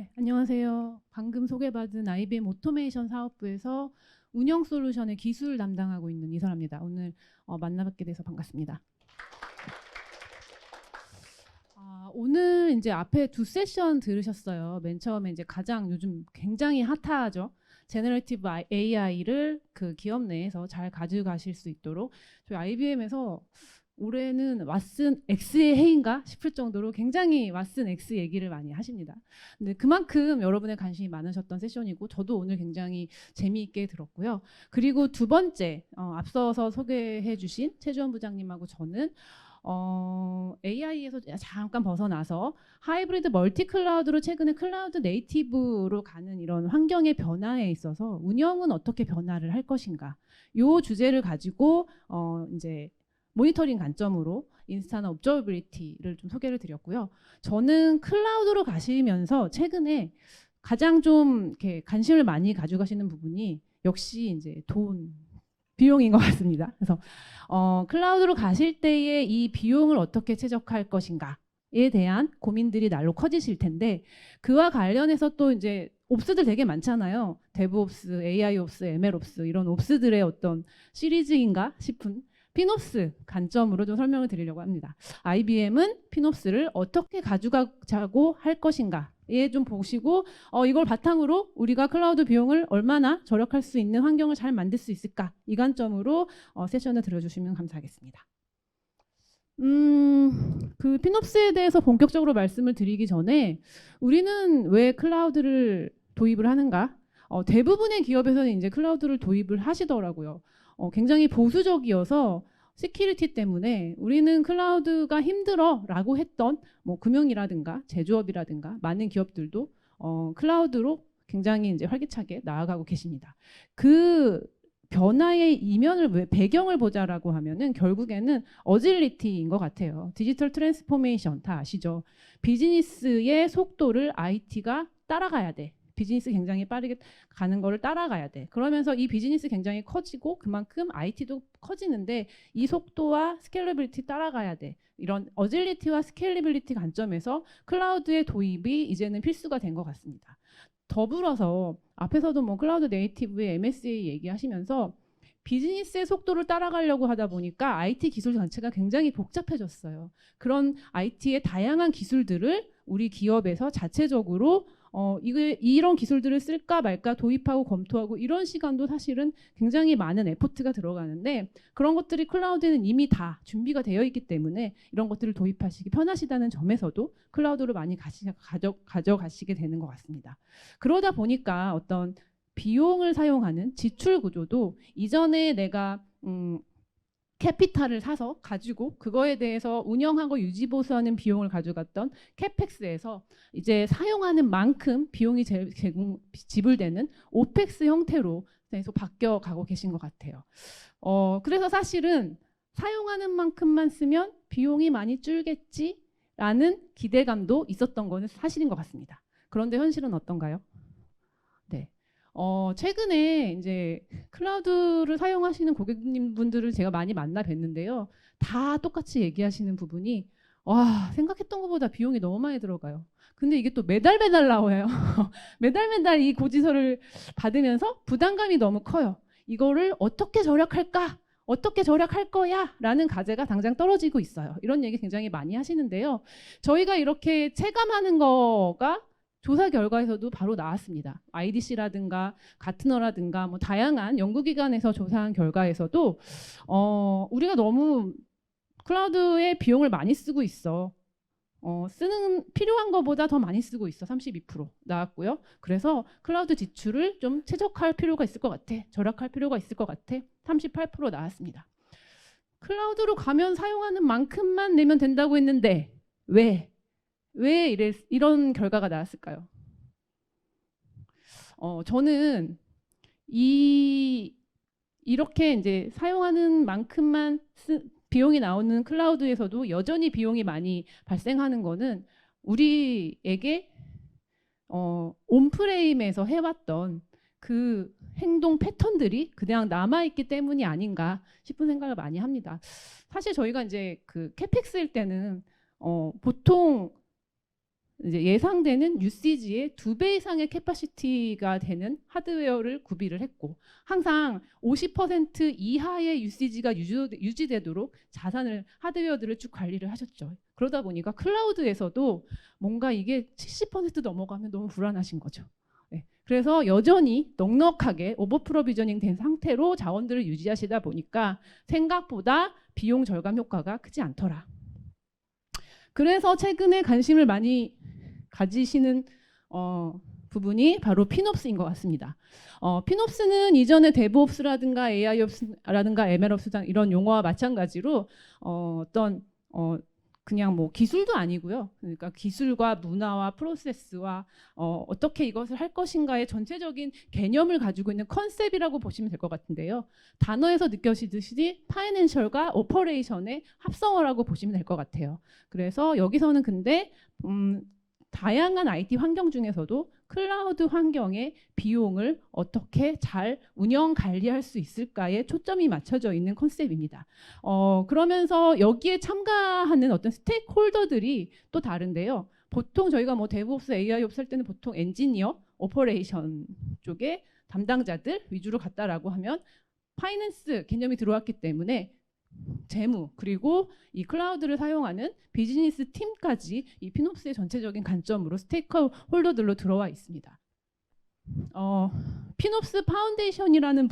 네, 안녕하세요. 방금 소개받은 IBM 오토메이션 사업부에서 운영 솔루션의 기술 담당하고 있는 이설아입니다. 오늘 만나뵙게 돼서 반갑습니다. 오늘 이제 앞에 두 세션 들으셨어요. 맨 처음에 이제 가장 요즘 굉장히 핫하죠. 제너레이티브 AI를 그 기업 내에서 잘 가져가실 수 있도록 저희 IBM에서 올해는 왓슨 X의 해인가 싶을 정도로 굉장히 왓슨 X 얘기를 많이 하십니다. 근데 그만큼 여러분의 관심이 많으셨던 세션이고 저도 오늘 굉장히 재미있게 들었고요. 그리고 두 번째 앞서서 소개해 주신 최주원 부장님하고 저는 AI에서 잠깐 벗어나서 하이브리드 멀티 클라우드로 최근에 클라우드 네이티브로 가는 이런 환경의 변화에 있어서 운영은 어떻게 변화를 할 것인가 이 주제를 가지고 이제 모니터링 관점으로 인스타나 옵저버빌리티를 좀 소개를 드렸고요. 저는 클라우드로 가시면서 최근에 가장 좀 이렇게 관심을 많이 가져가시는 부분이 역시 이제 비용인 것 같습니다. 그래서 클라우드로 가실 때에 이 비용을 어떻게 최적화할 것인가에 대한 고민들이 날로 커지실 텐데 그와 관련해서 또 이제 옵스들 되게 많잖아요. 데브옵스, AI옵스, ML옵스 이런 옵스들의 어떤 시리즈인가 싶은 피놉스 관점으로 좀 설명을 드리려고 합니다. IBM은 피놉스를 어떻게 가져가자고 할 것인가에 좀 보시고 이걸 바탕으로 우리가 클라우드 비용을 얼마나 절약할 수 있는 환경을 잘 만들 수 있을까 이 관점으로 세션을 들어주시면 감사하겠습니다. 그 피놉스에 대해서 본격적으로 말씀을 드리기 전에 우리는 왜 클라우드를 도입을 하는가? 대부분의 기업에서는 이제 클라우드를 도입을 하시더라고요. 굉장히 보수적이어서 시큐리티 때문에 우리는 클라우드가 힘들어라고 했던 뭐 금융이라든가 제조업이라든가 많은 기업들도 클라우드로 굉장히 이제 활기차게 나아가고 계십니다. 그 변화의 이면을 배경을 보자라고 하면은 결국에는 어질리티인 것 같아요. 디지털 트랜스포메이션 다 아시죠? 비즈니스의 속도를 IT가 따라가야 돼. 비즈니스 굉장히 빠르게 가는 거를 따라가야 돼. 그러면서 이 비즈니스 굉장히 커지고 그만큼 IT도 커지는데 이 속도와 스케일러빌리티 따라가야 돼. 이런 어질리티와 스케일러빌리티 관점에서 클라우드의 도입이 이제는 필수가 된 것 같습니다. 더불어서 앞에서도 뭐 클라우드 네이티브의 MSA 얘기하시면서 비즈니스의 속도를 따라가려고 하다 보니까 IT 기술 자체가 굉장히 복잡해졌어요. 그런 IT의 다양한 기술들을 우리 기업에서 자체적으로 이런 기술들을 쓸까 말까 도입하고 검토하고 이런 시간도 사실은 굉장히 많은 에포트가 들어가는데 그런 것들이 클라우드에는 이미 다 준비가 되어 있기 때문에 이런 것들을 도입하시기 편하시다는 점에서도 클라우드로 많이 가져가시게 되는 것 같습니다. 그러다 보니까 어떤 비용을 사용하는 지출 구조도 이전에 내가 캐피탈을 사서 가지고 그거에 대해서 운영하고 유지 보수하는 비용을 가져갔던 캐펙스에서 이제 사용하는 만큼 비용이 지불되는 오펙스 형태로 계속 바뀌어 가고 계신 것 같아요. 그래서 사실은 사용하는 만큼만 쓰면 비용이 많이 줄겠지라는 기대감도 있었던 거는 사실인 것 같습니다. 그런데 현실은 어떤가요? 네. 최근에 이제 클라우드를 사용하시는 고객님분들을 제가 많이 만나 뵀는데요. 다 똑같이 얘기하시는 부분이 와, 생각했던 것보다 비용이 너무 많이 들어가요. 근데 이게 또 매달 나와요. 매달 이 고지서를 받으면서 부담감이 너무 커요. 이거를 어떻게 절약할까? 어떻게 절약할 거야? 라는 과제가 당장 떨어지고 있어요. 이런 얘기 굉장히 많이 하시는데요. 저희가 이렇게 체감하는 거가 조사 결과에서도 바로 나왔습니다. IDC라든가 가트너라든가 뭐 다양한 연구기관에서 조사한 결과에서도 우리가 너무 클라우드에 비용을 많이 쓰고 있어. 쓰는 필요한 것보다 더 많이 쓰고 있어. 32% 나왔고요. 그래서 클라우드 지출을 좀 최적화할 필요가 있을 것 같아. 절약할 필요가 있을 것 같아. 38% 나왔습니다. 클라우드로 가면 사용하는 만큼만 내면 된다고 했는데 왜 이런 결과가 나왔을까요? 저는 이렇게 이제 사용하는 만큼만 비용이 나오는 클라우드에서도 여전히 비용이 많이 발생하는 거는 우리에게 온프레임에서 해왔던 그 행동 패턴들이 그냥 남아있기 때문이 아닌가 싶은 생각을 많이 합니다. 사실 저희가 이제 그 캐펙스일 때는 보통 이제 예상되는 유시지의 2배 이상의 캐파시티가 되는 하드웨어를 구비를 했고 항상 50% 이하의 유시지가 유지되도록 자산을 하드웨어들을 쭉 관리를 하셨죠. 그러다 보니까 클라우드에서도 뭔가 이게 70% 넘어가면 너무 불안하신 거죠. 네. 그래서 여전히 넉넉하게 오버 프로비저닝 된 상태로 자원들을 유지하시다 보니까 생각보다 비용 절감 효과가 크지 않더라. 그래서 최근에 관심을 많이 가지시는 부분이 바로 피놉스인 것 같습니다. 피놉스는 이전에 데브옵스라든가 AI옵스라든가 ML옵스 이런 용어와 마찬가지로 그냥 뭐 기술도 아니고요. 그러니까 기술과 문화와 프로세스와 어떻게 이것을 할 것인가의 전체적인 개념을 가지고 있는 컨셉이라고 보시면 될 것 같은데요. 단어에서 느껴지듯이 파이낸셜과 오퍼레이션의 합성어라고 보시면 될 것 같아요. 그래서 여기서는 근데 다양한 IT 환경 중에서도 클라우드 환경의 비용을 어떻게 잘 운영 관리할 수 있을까에 초점이 맞춰져 있는 컨셉입니다. 그러면서 여기에 참가하는 어떤 스테이크홀더들이 또 다른데요. 보통 저희가 뭐 데브옵스, AI옵스 할 때는 보통 엔지니어, 오퍼레이션 쪽에 담당자들 위주로 갔다라고 하면 파이낸스 개념이 들어왔기 때문에 재무 그리고 이 클라우드를 사용하는 비즈니스 팀까지 이 피놉스의 전체적인 관점으로 스테이크홀더들로 들어와 있습니다. 피놉스 파운데이션이라는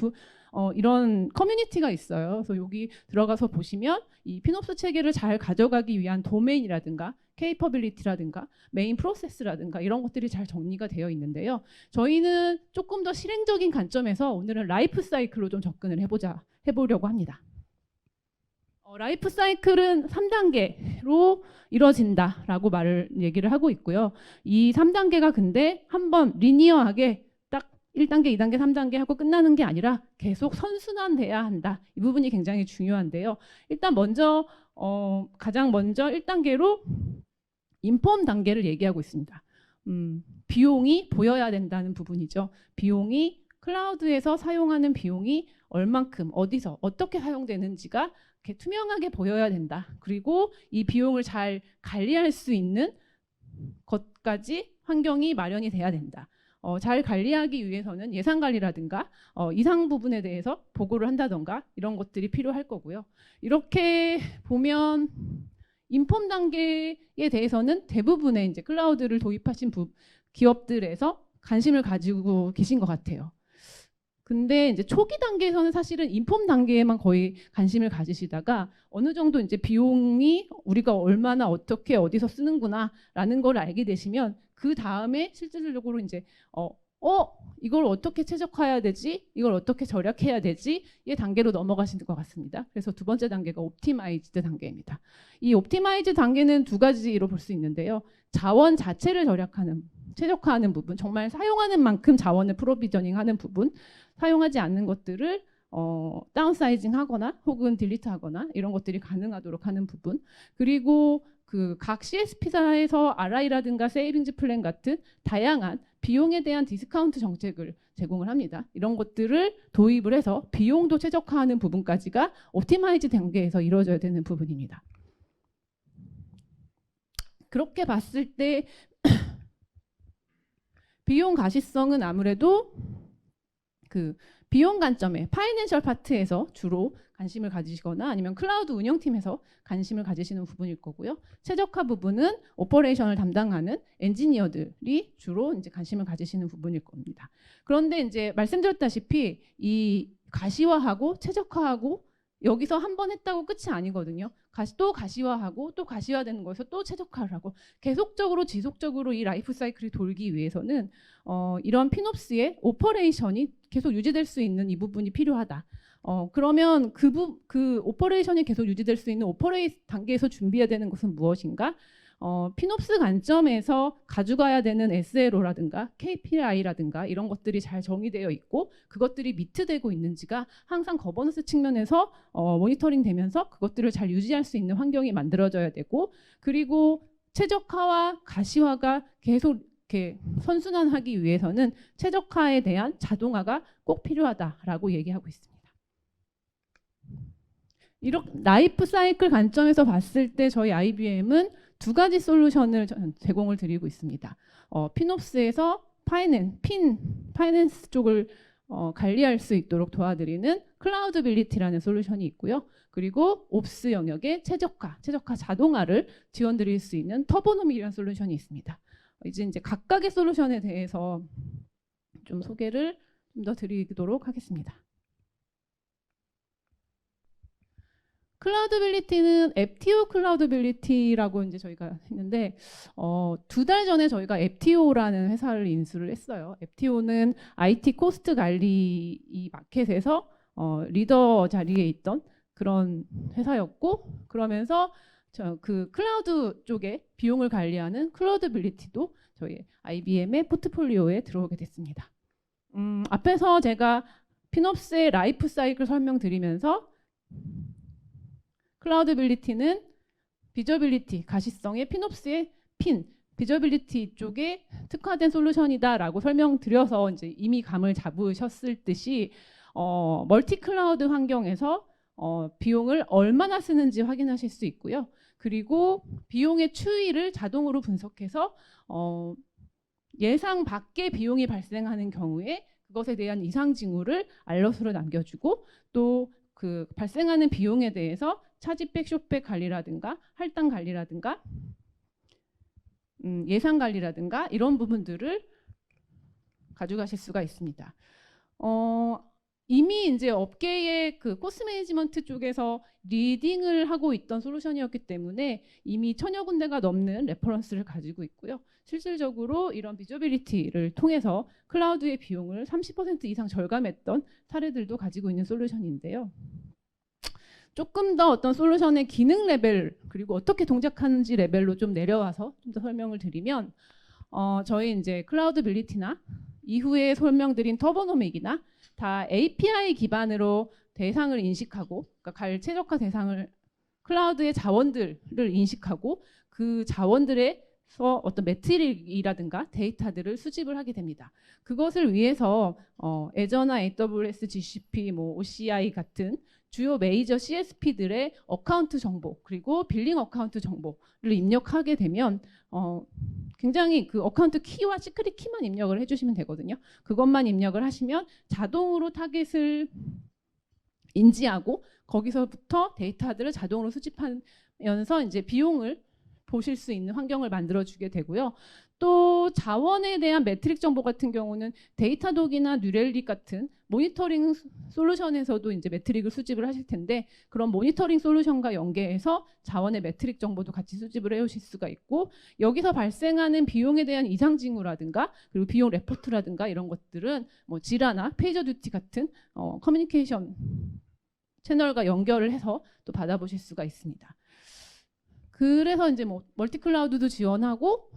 이런 커뮤니티가 있어요. 그래서 여기 들어가서 보시면 이 피놉스 체계를 잘 가져가기 위한 도메인이라든가 케이퍼빌리티라든가 메인 프로세스라든가 이런 것들이 잘 정리가 되어 있는데요. 저희는 조금 더 실행적인 관점에서 오늘은 라이프 사이클로 좀 접근을 해보려고 합니다. 라이프 사이클은 3단계로 이루어진다라고 얘기를 하고 있고요. 이 3단계가 근데 한번 리니어하게 딱 1단계, 2단계, 3단계 하고 끝나는 게 아니라 계속 선순환돼야 한다. 이 부분이 굉장히 중요한데요. 일단 먼저 가장 먼저 1단계로 인폼 단계를 얘기하고 있습니다. 비용이 보여야 된다는 부분이죠. 비용이 클라우드에서 사용하는 비용이 얼만큼 어디서 어떻게 사용되는지가 이렇게 투명하게 보여야 된다. 그리고 이 비용을 잘 관리할 수 있는 것까지 환경이 마련이 돼야 된다. 잘 관리하기 위해서는 예산 관리라든가 이상 부분에 대해서 보고를 한다던가 이런 것들이 필요할 거고요. 이렇게 보면 인폼 단계에 대해서는 대부분의 이제 클라우드를 도입하신 기업들에서 관심을 가지고 계신 것 같아요. 근데 이제 초기 단계에서는 사실은 인폼 단계에만 거의 관심을 가지시다가 어느 정도 이제 비용이 우리가 얼마나 어떻게 어디서 쓰는구나라는 걸 알게 되시면 그 다음에 실질적으로 이제 이걸 어떻게 최적화해야 되지? 이걸 어떻게 절약해야 되지? 이 단계로 넘어가시는 것 같습니다. 그래서 두 번째 단계가 옵티마이즈드 단계입니다. 이 옵티마이즈 단계는 두 가지로 볼 수 있는데요. 자원 자체를 최적화하는 부분, 정말 사용하는 만큼 자원을 프로비저닝하는 부분, 사용하지 않는 것들을 다운사이징 하거나 혹은 딜리트 하거나 이런 것들이 가능하도록 하는 부분, 그리고 그 각 CSP사에서 RI라든가 세이빙즈 플랜 같은 다양한 비용에 대한 디스카운트 정책을 제공을 합니다. 이런 것들을 도입을 해서 비용도 최적화하는 부분까지가 옵티마이즈 단계에서 이루어져야 되는 부분입니다. 그렇게 봤을 때 비용 가시성은 아무래도 그 비용 관점에 파이낸셜 파트에서 주로 관심을 가지시거나 아니면 클라우드 운영팀에서 관심을 가지시는 부분일 거고요. 최적화 부분은 오퍼레이션을 담당하는 엔지니어들이 주로 이제 관심을 가지시는 부분일 겁니다. 그런데 이제 말씀드렸다시피 이 가시화하고 최적화하고 여기서 한 번 했다고 끝이 아니거든요. 또 가시화하고 또 가시화되는 거에서 또 최적화를 하고 계속적으로 지속적으로 이 라이프 사이클이 돌기 위해서는 이런 피놉스의 오퍼레이션이 계속 유지될 수 있는 이 부분이 필요하다. 그러면 그 오퍼레이션이 계속 유지될 수 있는 오퍼레이션 단계에서 준비해야 되는 것은 무엇인가? 피놉스 관점에서 가져가야 되는 SLO라든가 KPI라든가 이런 것들이 잘 정의되어 있고 그것들이 미트되고 있는지가 항상 거버넌스 측면에서 모니터링 되면서 그것들을 잘 유지할 수 있는 환경이 만들어져야 되고, 그리고 최적화와 가시화가 계속 이렇게 선순환하기 위해서는 최적화에 대한 자동화가 꼭 필요하다라고 얘기하고 있습니다. 이렇게 라이프 사이클 관점에서 봤을 때 저희 IBM은 두 가지 솔루션을 제공을 드리고 있습니다. 피놉스에서 파이낸스 쪽을 관리할 수 있도록 도와드리는 클라우드빌리티라는 솔루션이 있고요. 그리고 옵스 영역의 최적화 자동화를 지원드릴 수 있는 터보노믹이라는 솔루션이 있습니다. 이제 각각의 솔루션에 대해서 좀 소개를 좀 더 드리도록 하겠습니다. 클라우드빌리티는 FTO 클라우드빌리티라고 이제 저희가 했는데 2달 전에 저희가 FTO라는 회사를 인수를 했어요. FTO는 IT 코스트 관리 이 마켓에서 리더 자리에 있던 그런 회사였고, 그러면서 그 클라우드 쪽에 비용을 관리하는 클라우드빌리티도 저희 IBM의 포트폴리오에 들어오게 됐습니다. 앞에서 제가 피놉스의 라이프 사이클 설명드리면서 클라우드빌리티는 비저빌리티, 가시성의 피놉스의 비저빌리티 쪽에 특화된 솔루션이다라고 설명드려서 이제 이미 감을 잡으셨을 듯이 멀티 클라우드 환경에서 비용을 얼마나 쓰는지 확인하실 수 있고요. 그리고 비용의 추이를 자동으로 분석해서 예상 밖의 비용이 발생하는 경우에 그것에 대한 이상 징후를 알럿으로 남겨주고, 또 그 발생하는 비용에 대해서 차지백, 쇼백 관리라든가 할당 관리라든가 예상 관리라든가 이런 부분들을 가져가실 수가 있습니다. 이미 이제 업계의 그 코스트 매니지먼트 쪽에서 리딩을 하고 있던 솔루션이었기 때문에 이미 1000여 군데가 넘는 레퍼런스를 가지고 있고요. 실질적으로 이런 비저빌리티를 통해서 클라우드의 비용을 30% 이상 절감했던 사례들도 가지고 있는 솔루션인데요. 조금 더 어떤 솔루션의 기능 레벨, 그리고 어떻게 동작하는지 레벨로 좀 내려와서 좀 더 설명을 드리면, 저희 이제 클라우드빌리티나 이후에 설명드린 터보노믹이나 다 API 기반으로 대상을 인식하고, 그러니까 최적화 대상을 클라우드의 자원들을 인식하고 그 자원들에서 어떤 매트릭이라든가 데이터들을 수집을 하게 됩니다. 그것을 위해서 애저나 AWS, GCP, OCI 같은 주요 메이저 CSP들의 어카운트 정보, 그리고 빌링 어카운트 정보를 입력하게 되면 굉장히 그 어카운트 키와 시크릿 키만 입력을 해주시면 되거든요. 그것만 입력을 하시면 자동으로 타겟을 인지하고 거기서부터 데이터들을 자동으로 수집하면서 이제 비용을 보실 수 있는 환경을 만들어주게 되고요. 또 자원에 대한 매트릭 정보 같은 경우는 데이터독이나 뉴렐릭 같은 모니터링 솔루션에서도 이제 매트릭을 수집을 하실 텐데, 그런 모니터링 솔루션과 연계해서 자원의 매트릭 정보도 같이 수집을 해오실 수가 있고, 여기서 발생하는 비용에 대한 이상 징후라든가 그리고 비용 레포트라든가 이런 것들은 지라나 페이저듀티 같은 커뮤니케이션 채널과 연결을 해서 또 받아보실 수가 있습니다. 그래서 이제 멀티클라우드도 지원하고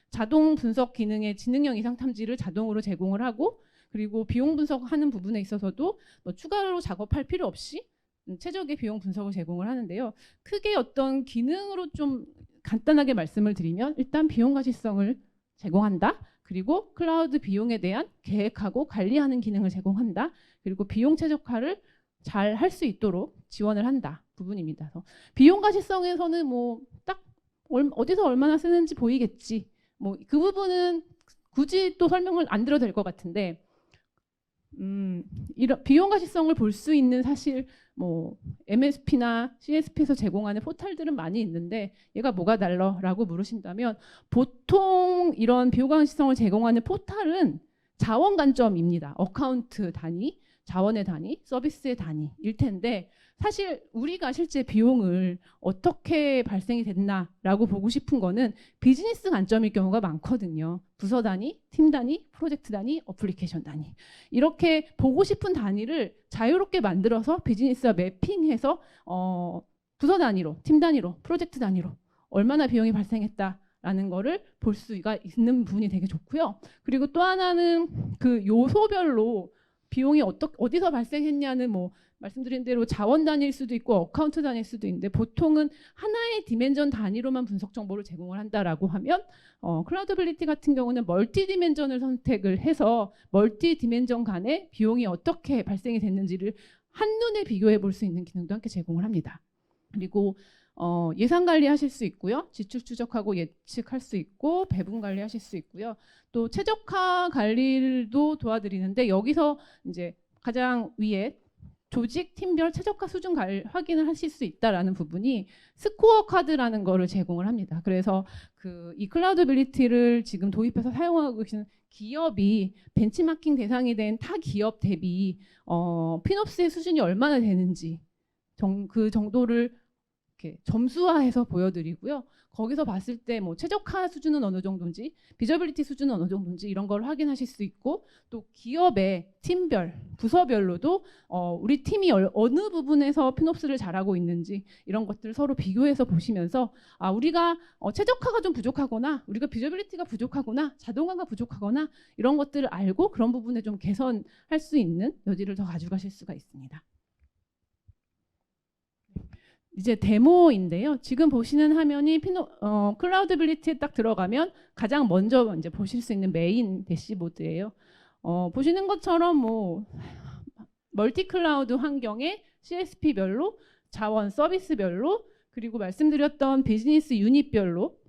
자동 분석 기능의 지능형 이상 탐지를 자동으로 제공을 하고, 그리고 비용 분석하는 부분에 있어서도 추가로 작업할 필요 없이 최적의 비용 분석을 제공을 하는데요. 크게 어떤 기능으로 좀 간단하게 말씀을 드리면, 일단 비용 가시성을 제공한다. 그리고 클라우드 비용에 대한 계획하고 관리하는 기능을 제공한다. 그리고 비용 최적화를 잘 할 수 있도록 지원을 한다 부분입니다. 그래서 비용 가시성에서는 딱 어디서 얼마나 쓰는지 보이겠지. 그 부분은 굳이 또 설명을 안 드려도 될 것 같은데, 이런 비용 가시성을 볼 수 있는 사실 MSP나 CSP에서 제공하는 포털들은 많이 있는데 얘가 뭐가 달라라고 물으신다면, 보통 이런 비용 가시성을 제공하는 포털은 자원 관점입니다. 어카운트 단위, 자원의 단위, 서비스의 단위일 텐데, 사실 우리가 실제 비용을 어떻게 발생이 됐나라고 보고 싶은 거는 비즈니스 관점일 경우가 많거든요. 부서 단위, 팀 단위, 프로젝트 단위, 어플리케이션 단위. 이렇게 보고 싶은 단위를 자유롭게 만들어서 비즈니스와 매핑해서 부서 단위로, 팀 단위로, 프로젝트 단위로 얼마나 비용이 발생했다라는 거를 볼 수가 있는 부분이 되게 좋고요. 그리고 또 하나는 그 요소별로 비용이 어디서 발생했냐는 말씀드린 대로 자원 단위일 수도 있고 어카운트 단위일 수도 있는데, 보통은 하나의 디멘전 단위로만 분석 정보를 제공을 한다라고 하면 클라우드빌리티 같은 경우는 멀티 디멘전을 선택을 해서 멀티 디멘전 간의 비용이 어떻게 발생이 됐는지를 한눈에 비교해 볼 수 있는 기능도 함께 제공을 합니다. 그리고 예산 관리하실 수 있고요. 지출 추적하고 예측할 수 있고 배분 관리하실 수 있고요. 또 최적화 관리도 도와드리는데 여기서 이제 가장 위에 조직 팀별 최적화 수준 확인을 하실 수 있다라는 부분이 스코어 카드라는 거를 제공을 합니다. 그래서 이 클라우드빌리티를 지금 도입해서 사용하고 계시는 기업이 벤치마킹 대상이 된 타 기업 대비 피놉스의 수준이 얼마나 되는지 그 정도를 이렇게 점수화해서 보여드리고요. 거기서 봤을 때 뭐 최적화 수준은 어느 정도인지, 비저빌리티 수준은 어느 정도인지 이런 걸 확인하실 수 있고, 또 기업의 팀별, 부서별로도 우리 팀이 어느 부분에서 피놉스를 잘하고 있는지 이런 것들을 서로 비교해서 보시면서 우리가 최적화가 좀 부족하거나 우리가 비저빌리티가 부족하거나 자동화가 부족하거나 이런 것들을 알고 그런 부분에 좀 개선할 수 있는 여지를 더 가져가실 수가 있습니다. 이제 데모인데요. 지금 보시는 화면이 클라우드빌리티에 딱 들어가면 가장 먼저 이제 보실 수 있는 메인 대시보드예요. 보시는 것처럼 뭐 멀티 클라우드 환경에 CSP별로, 자원 서비스별로, 그리고 말씀드렸던 비즈니스 유닛별로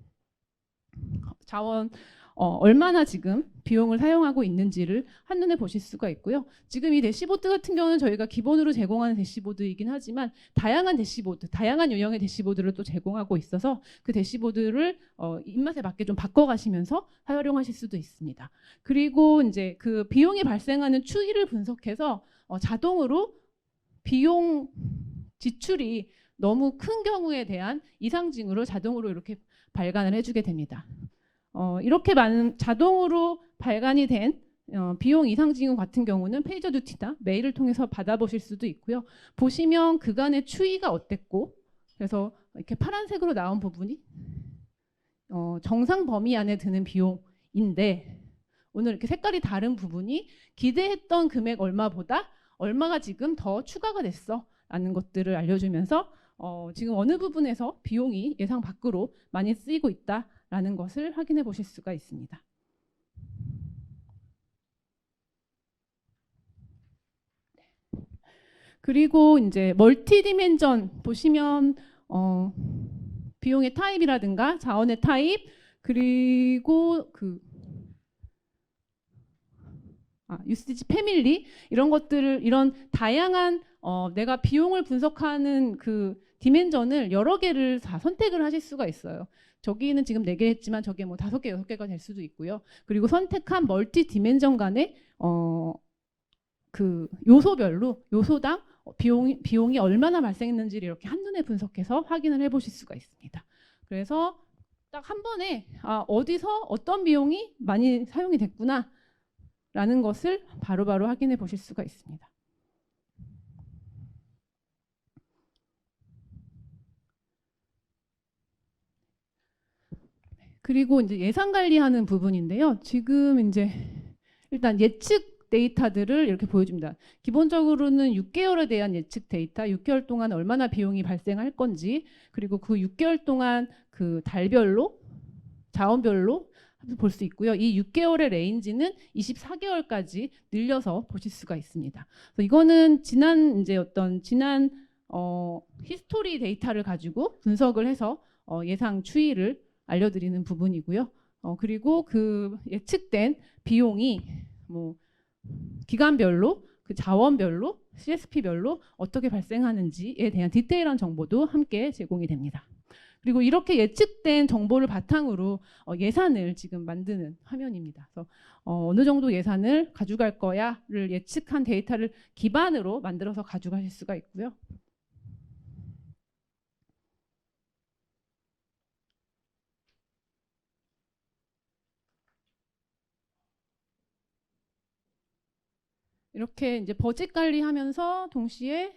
자원 얼마나 지금 비용을 사용하고 있는지를 한눈에 보실 수가 있고요. 지금 이 대시보드 같은 경우는 저희가 기본으로 제공하는 대시보드이긴 하지만 다양한 대시보드, 다양한 유형의 대시보드를 또 제공하고 있어서 그 대시보드를 입맛에 맞게 좀 바꿔가시면서 활용하실 수도 있습니다. 그리고 이제 그 비용이 발생하는 추이를 분석해서 자동으로 비용 지출이 너무 큰 경우에 대한 이상 징후를 자동으로 이렇게 발간을 해주게 됩니다. 이렇게 많은 자동으로 발간이 된 비용 이상 징후 같은 경우는 페이저 듀티나 메일을 통해서 받아보실 수도 있고요. 보시면 그간의 추이가 어땠고, 그래서 이렇게 파란색으로 나온 부분이 정상 범위 안에 드는 비용인데, 오늘 이렇게 색깔이 다른 부분이 기대했던 금액 얼마보다 얼마가 지금 더 추가가 됐어 라는 것들을 알려주면서 지금 어느 부분에서 비용이 예상 밖으로 많이 쓰이고 있다 라는 것을 확인해 보실 수가 있습니다. 그리고 이제 멀티 디멘전 보시면 비용의 타입이라든가 자원의 타입, 그리고 유스티지 패밀리 이런 것들을, 이런 다양한 내가 비용을 분석하는 그 디멘전을 여러 개를 다 선택을 하실 수가 있어요. 저기는 지금 4개 했지만 저게 뭐 5개, 6개가 될 수도 있고요. 그리고 선택한 멀티 디멘전 간의 그 요소별로 요소당 비용이 얼마나 발생했는지를 이렇게 한눈에 분석해서 확인을 해보실 수가 있습니다. 그래서 딱 한 번에 어디서 어떤 비용이 많이 사용이 됐구나 라는 것을 바로바로 확인해 보실 수가 있습니다. 그리고 이제 예산 관리하는 부분인데요. 지금 이제 일단 예측 데이터들을 이렇게 보여줍니다. 기본적으로는 6개월에 대한 예측 데이터, 6개월 동안 얼마나 비용이 발생할 건지, 그리고 그 6개월 동안 그 달별로, 자원별로 볼 수 있고요. 이 6개월의 레인지는 24개월까지 늘려서 보실 수가 있습니다. 그래서 이거는 지난 히스토리 데이터를 가지고 분석을 해서 예상 추이를 알려드리는 부분이고요. 그리고 그 예측된 비용이 뭐 기간별로, 그 자원별로, CSP별로 어떻게 발생하는지에 대한 디테일한 정보도 함께 제공이 됩니다. 그리고 이렇게 예측된 정보를 바탕으로 예산을 지금 만드는 화면입니다. 그래서 어느 정도 예산을 가져갈 거야를 예측한 데이터를 기반으로 만들어서 가져가실 수가 있고요. 이렇게 이제 버짓 관리하면서 동시에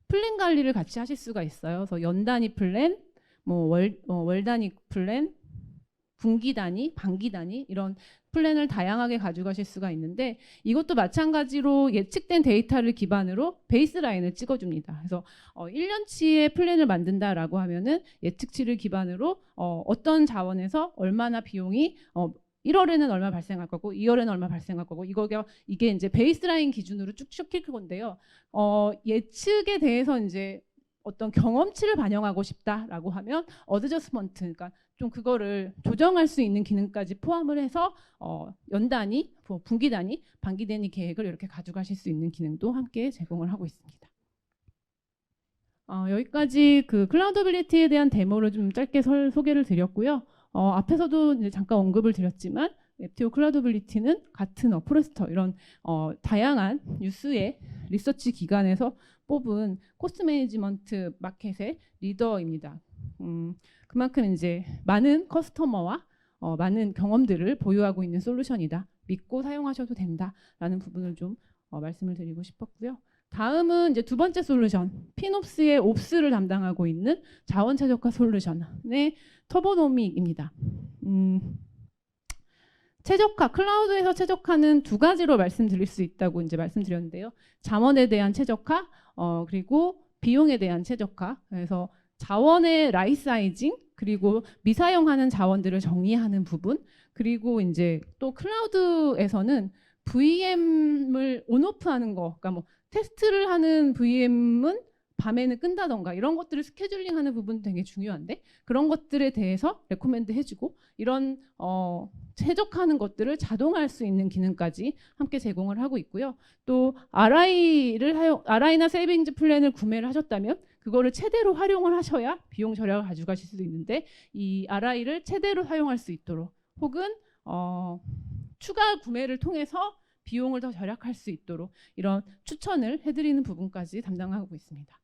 플랜 관리를 같이 하실 수가 있어요. 그래서 연 단위 플랜, 뭐 월 단위 플랜, 분기 단위, 반기 단위 이런 플랜을 다양하게 가져가실 수가 있는데, 이것도 마찬가지로 예측된 데이터를 기반으로 베이스라인을 찍어줍니다. 그래서 1년치의 플랜을 만든다라고 하면은 예측치를 기반으로 어떤 자원에서 얼마나 비용이 1월에는 얼마 발생할 거고 2월에는 얼마 발생할 거고 이게 이제 베이스라인 기준으로 쭉쭉 킬 건데요. 예측에 대해서 이제 어떤 경험치를 반영하고 싶다라고 하면 어드저스먼트, 그러니까 좀 그거를 조정할 수 있는 기능까지 포함을 해서 연 단위, 분기 단위, 반기 단위 계획을 이렇게 가져가실 수 있는 기능도 함께 제공을 하고 있습니다. 여기까지 그 클라우드빌리티에 대한 데모를 좀 짧게 소개를 드렸고요. 앞에서도 이제 잠깐 언급을 드렸지만 앱티오 클라우드빌리티는 같은 포레스터 이런 다양한 뉴스의 리서치 기관에서 뽑은 코스트 매니지먼트 마켓의 리더입니다. 그만큼 이제 많은 커스터머와 많은 경험들을 보유하고 있는 솔루션이다. 믿고 사용하셔도 된다라는 부분을 좀 말씀을 드리고 싶었고요. 다음은 이제 두 번째 솔루션, 피놉스의 옵스를 담당하고 있는 자원 최적화 솔루션의 터보노믹입니다. 최적화, 클라우드에서 최적화는 두 가지로 말씀드릴 수 있다고 이제 말씀드렸는데요. 자원에 대한 최적화, 그리고 비용에 대한 최적화. 그래서 자원의 라이프 사이징, 그리고 미사용하는 자원들을 정리하는 부분, 그리고 이제 또 클라우드에서는 VM을 온오프하는 거, 그러니까 뭐 테스트를 하는 VM은 밤에는 끈다던가 이런 것들을 스케줄링하는 부분 되게 중요한데 그런 것들에 대해서 레코멘드 해주고 이런 최적화하는 것들을 자동화할 수 있는 기능까지 함께 제공을 하고 있고요. 또 RI나 세이빙즈 플랜을 구매를 하셨다면 그거를 최대로 활용을 하셔야 비용 절약을 가져가실 수도 있는데 이 RI를 최대로 사용할 수 있도록 혹은 추가 구매를 통해서 비용을 더 절약할 수 있도록 이런 추천을 해드리는 부분까지 담당하고 있습니다.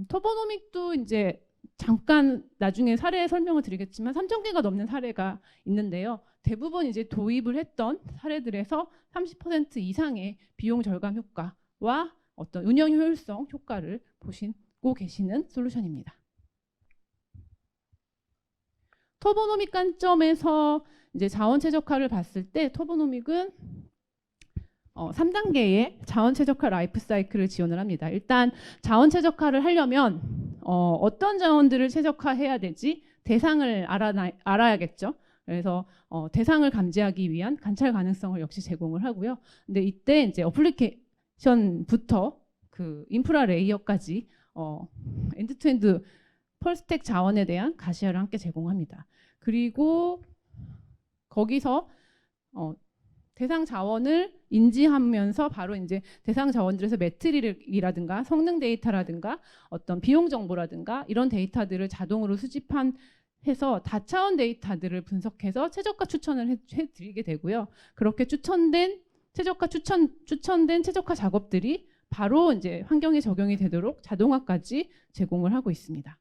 터보노믹도 이제 잠깐 나중에 사례 설명을 드리겠지만 3,000개가 넘는 사례가 있는데요. 대부분 이제 도입을 했던 사례들에서 30% 이상의 비용 절감 효과와 어떤 운영 효율성 효과를 보시고 계시는 솔루션입니다. 터보노믹 관점에서 이제 자원 최적화를 봤을 때 터보노믹은 3단계의 자원 최적화 라이프 사이클을 지원을 합니다. 일단 자원 최적화를 하려면 어떤 자원들을 최적화해야 되지 대상을 알아야겠죠. 그래서 대상을 감지하기 위한 관찰 가능성을 역시 제공을 하고요. 근데 이때 이제 어플리케이션부터 그 인프라 레이어까지 엔드투엔드 펄스택 자원에 대한 가시화를 함께 제공합니다. 그리고 거기서 대상 자원을 인지하면서 바로 이제 대상 자원들에서 매트릭이라든가 성능 데이터라든가 어떤 비용 정보라든가 이런 데이터들을 자동으로 수집해서 다차원 데이터들을 분석해서 최저가 추천을 해드리게 되고요. 그렇게 추천된 최저가 작업들이 바로 이제 환경에 적용이 되도록 자동화까지 제공을 하고 있습니다.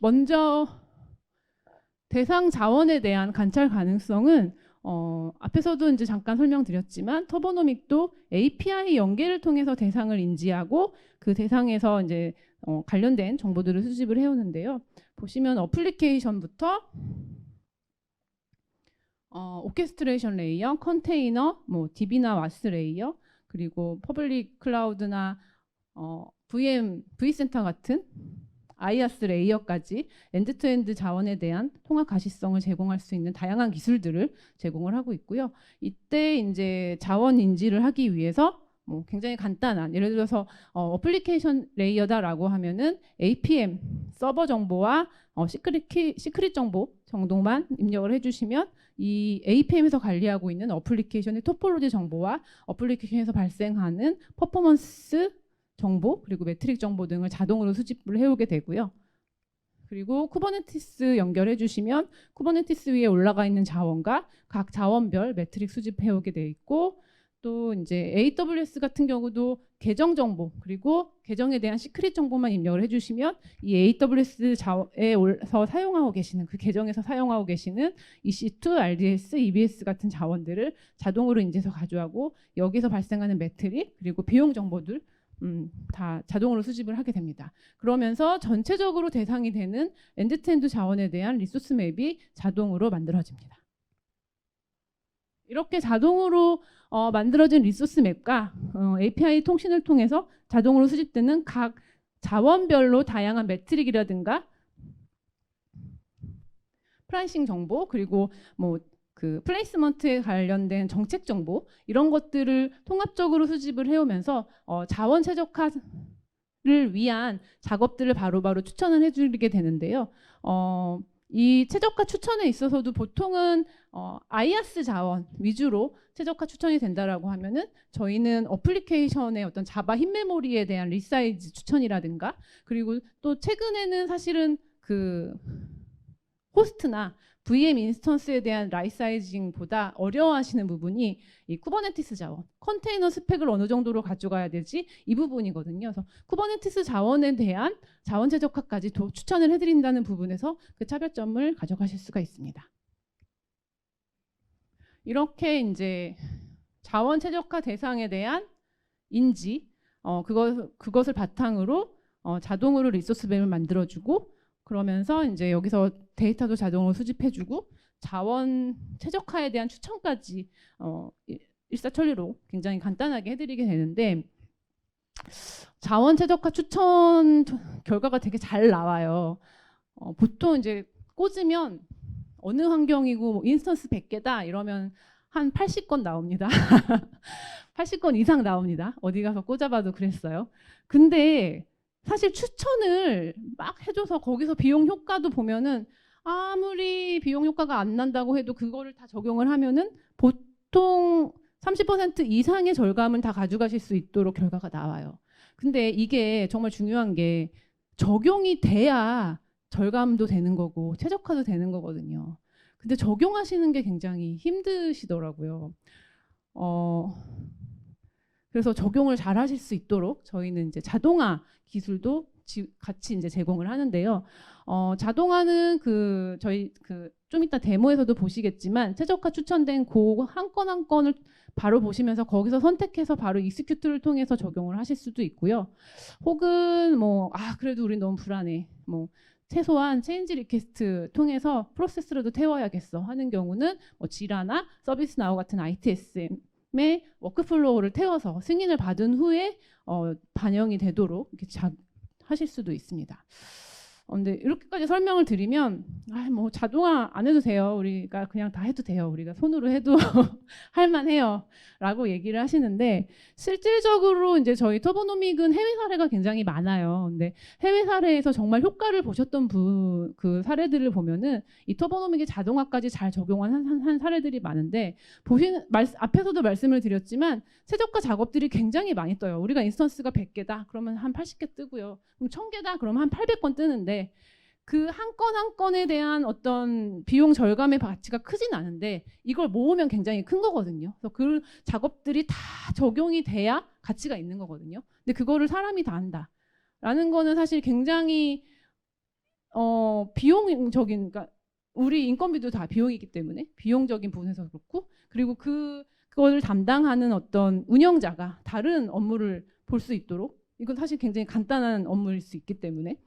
먼저 대상 자원에 대한 관찰 가능성은 앞에서도 이제 잠깐 설명드렸지만 터보노믹도 API 연계를 통해서 대상을 인지하고 그 대상에서 이제 관련된 정보들을 수집을 해오는데요. 보시면 어플리케이션부터 오케스트레이션 레이어, 컨테이너, 뭐 DB나 와스 레이어, 그리고 퍼블릭 클라우드나 vCenter 같은 IaaS 레이어까지 엔드투엔드 자원에 대한 통합 가시성을 제공할 수 있는 다양한 기술들을 제공을 하고 있고요. 이때 이제 자원 인지를 하기 위해서 뭐 굉장히 간단한 예를 들어서 어플리케이션 레이어다라고 하면은 APM 서버 정보와 시크릿 정보 정도만 입력을 해주시면 이 APM에서 관리하고 있는 어플리케이션의 토폴로지 정보와 어플리케이션에서 발생하는 퍼포먼스 정보 그리고 매트릭 정보 등을 자동으로 수집을 해오게 되고요. 그리고 쿠버네티스 연결해 주시면 쿠버네티스 위에 올라가 있는 자원과 각 자원별 매트릭 수집해오게 돼 있고 또 이제 AWS 같은 경우도 계정 정보 그리고 계정에 대한 시크릿 정보만 입력을 해주시면 이 AWS에서 사용하고 계시는 그 계정에서 사용하고 계시는 EC2, RDS, EBS 같은 자원들을 자동으로 인지해서 가져가고 여기서 발생하는 매트릭 그리고 비용 정보들 다 자동으로 수집을 하게 됩니다. 그러면서 전체적으로 대상이 되는 엔드투엔드 자원에 대한 리소스 맵이 자동으로 만들어집니다. 이렇게 자동으로 만들어진 리소스 맵과 API 통신을 통해서 자동으로 수집되는 각 자원별로 다양한 매트릭이라든가 프라이싱 정보, 그리고 뭐 그 플레이스먼트에 관련된 정책 정보, 이런 것들을 통합적으로 수집을 해오면서 자원 최적화를 위한 작업들을 바로바로 추천을 해주게 되는데요. 이 최적화 추천에 있어서도 보통은 아이아스 자원 위주로 최적화 추천이 된다라고 하면은, 저희는 어플리케이션의 어떤 자바 흰 메모리에 대한 리사이즈 추천이라든가, 그리고 또 최근에는 사실은 그 호스트나 VM 인스턴스에 대한 라이사이징보다 어려워하시는 부분이 이 쿠버네티스 자원, 컨테이너 스펙을 어느 정도로 가져가야 되지, 이 부분이거든요. 그래서 쿠버네티스 자원에 대한 자원 최적화까지 추천을 해드린다는 부분에서 그 차별점을 가져가실 수가 있습니다. 이렇게 이제 자원 최적화 대상에 대한 인지, 그것을 바탕으로 자동으로 리소스 맵을 만들어주고, 그러면서 이제 여기서 데이터도 자동으로 수집해주고, 자원 최적화에 대한 추천까지 일사천리로 굉장히 간단하게 해드리게 되는데, 자원 최적화 추천 결과가 되게 잘 나와요. 보통 이제 꽂으면 어느 환경이고 뭐 인스턴스 100개다 이러면 한 80건 나옵니다. 80건 이상 나옵니다. 어디 가서 꽂아봐도 그랬어요. 근데 사실 추천을 막 해줘서 거기서 비용 효과도 보면은, 아무리 비용 효과가 안 난다고 해도 그거를 다 적용을 하면은 보통 30% 이상의 절감은 다 가져가실 수 있도록 결과가 나와요. 근데 이게 정말 중요한 게, 적용이 돼야 절감도 되는 거고 최적화도 되는 거거든요. 근데 적용하시는 게 굉장히 힘드시더라고요. 그래서 적용을 잘 하실 수 있도록 저희는 이제 자동화 기술도 같이 이제 제공을 하는데요. 자동화는 저희 좀 이따 데모에서도 보시겠지만, 최적화 추천된 한 건 한 건을 바로 보시면서 거기서 선택해서 바로 익스큐트를 통해서 적용을 하실 수도 있고요. 혹은 그래도 우린 너무 불안해, 최소한 체인지 리퀘스트 통해서 프로세스라도 태워야겠어 하는 경우는 지라나 서비스나우 같은 ITSM의 워크플로우를 태워서 승인을 받은 후에 반영이 되도록 이렇게 하실 수도 있습니다. 근데 이렇게까지 설명을 드리면, 자동화 안 해도 돼요, 우리가 그냥 다 해도 돼요, 우리가 손으로 해도 할만해요 라고 얘기를 하시는데, 실질적으로 이제 저희 터보노믹은 해외 사례가 굉장히 많아요. 근데 해외 사례에서 정말 효과를 보셨던 그 사례들을 보면은 이 터보노믹의 자동화까지 잘 적용한 사례들이 많은데, 앞에서도 말씀을 드렸지만 최적화 작업들이 굉장히 많이 떠요. 우리가 인스턴스가 100개다 그러면 한 80개 뜨고요. 그럼 1000개다 그러면 한 800건 뜨는데, 그 한 건 한 건에 대한 어떤 비용 절감의 가치가 크진 않은데 이걸 모으면 굉장히 큰 거거든요. 그래서 그 작업들이 다 적용이 돼야 가치가 있는 거거든요. 근데 그거를 사람이 다 한다라는 거는 사실 굉장히 비용적인, 그러니까 우리 인건비도 다 비용이기 때문에 비용적인 부분에서 그렇고, 그리고 그거를 담당하는 어떤 운영자가 다른 업무를 볼 수 있도록, 이건 사실 굉장히 간단한 업무일 수 있기 때문에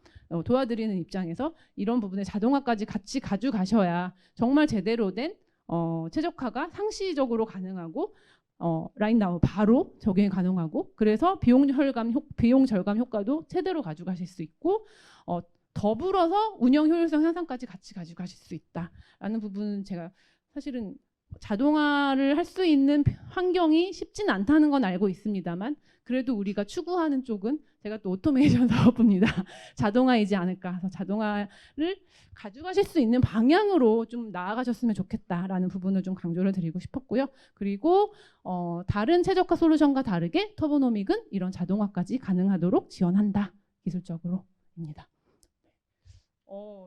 도와드리는 입장에서 이런 부분에 자동화까지 같이 가져가셔야 정말 제대로 된 최적화가 상시적으로 가능하고, 라인나우 바로 적용이 가능하고, 그래서 비용 절감 효과도 최대로 가져가실 수 있고, 더불어서 운영 효율성 향상까지 같이 가져가실 수 있다라는 부분은, 제가 사실은 자동화를 할 수 있는 환경이 쉽진 않다는 건 알고 있습니다만, 그래도 우리가 추구하는 쪽은 제가 또 오토메이션 사업부입니다. 자동화이지 않을까. 그래서 자동화를 가져가실 수 있는 방향으로 좀 나아가셨으면 좋겠다라는 부분을 좀 강조를 드리고 싶었고요. 그리고 다른 최적화 솔루션과 다르게 터보노믹은 이런 자동화까지 가능하도록 지원한다, 기술적으로입니다.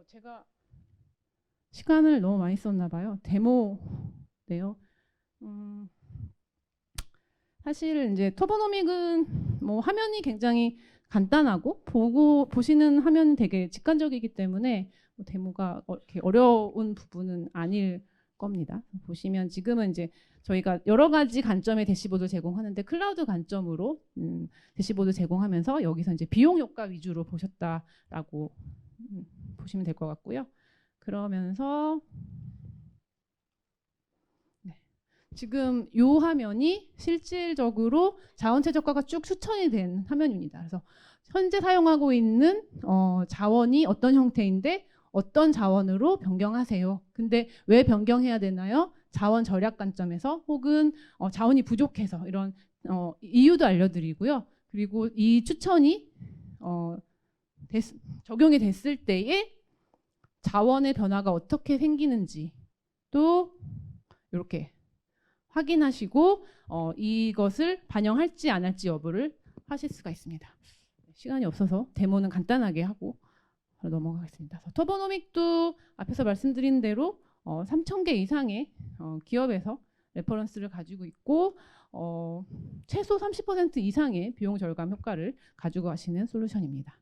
제가 시간을 너무 많이 썼나 봐요. 데모네요. 사실 이제 터보노믹은 화면이 굉장히 간단하고 보시는 화면은 되게 직관적이기 때문에 데모가 이렇게 어려운 부분은 아닐 겁니다. 보시면 지금은 이제 저희가 여러 가지 관점의 대시보드를 제공하는데, 클라우드 관점으로 대시보드 제공하면서 여기서 이제 비용 효과 위주로 보셨다라고 보시면 될 것 같고요. 그러면서 지금 이 화면이 실질적으로 자원 최적화가 쭉 추천이 된 화면입니다. 그래서 현재 사용하고 있는 자원이 어떤 형태인데 어떤 자원으로 변경하세요. 근데 왜 변경해야 되나요? 자원 절약 관점에서 혹은 자원이 부족해서 이런 이유도 알려드리고요. 그리고 이 추천이 적용이 됐을 때에 자원의 변화가 어떻게 생기는지 또 이렇게 확인하시고 이것을 반영할지 안 할지 여부를 하실 수가 있습니다. 시간이 없어서 데모는 간단하게 하고 바로 넘어가겠습니다. 터보노믹도 앞에서 말씀드린 대로 3,000개 이상의 기업에서 레퍼런스를 가지고 있고 최소 30% 이상의 비용 절감 효과를 가지고 가시는 솔루션입니다.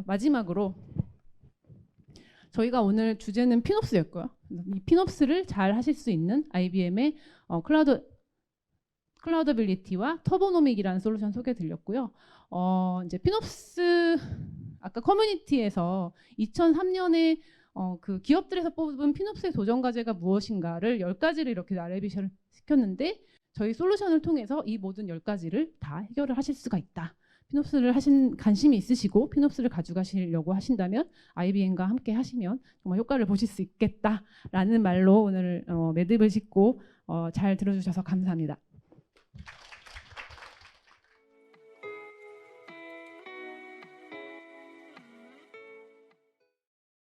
마지막으로 저희가 오늘 주제는 피놉스였고요. 이 피놉스를 잘 하실 수 있는 IBM의 클라우드빌리티와 터보노믹이라는 솔루션 소개드렸고요. 이제 피놉스 아까 커뮤니티에서 2003년에 그 기업들에서 뽑은 피놉스의 도전 과제가 무엇인가를 10가지를 이렇게 나레이션 시켰는데 저희 솔루션을 통해서 이 모든 10가지를 다 해결을 하실 수가 있다. 피놉스를 관심이 있으시고 피놉스를 가져가시려고 하신다면 IBM과 함께 하시면 정말 효과를 보실 수 있겠다라는 말로 오늘 매듭을 짓고 잘 들어주셔서 감사합니다.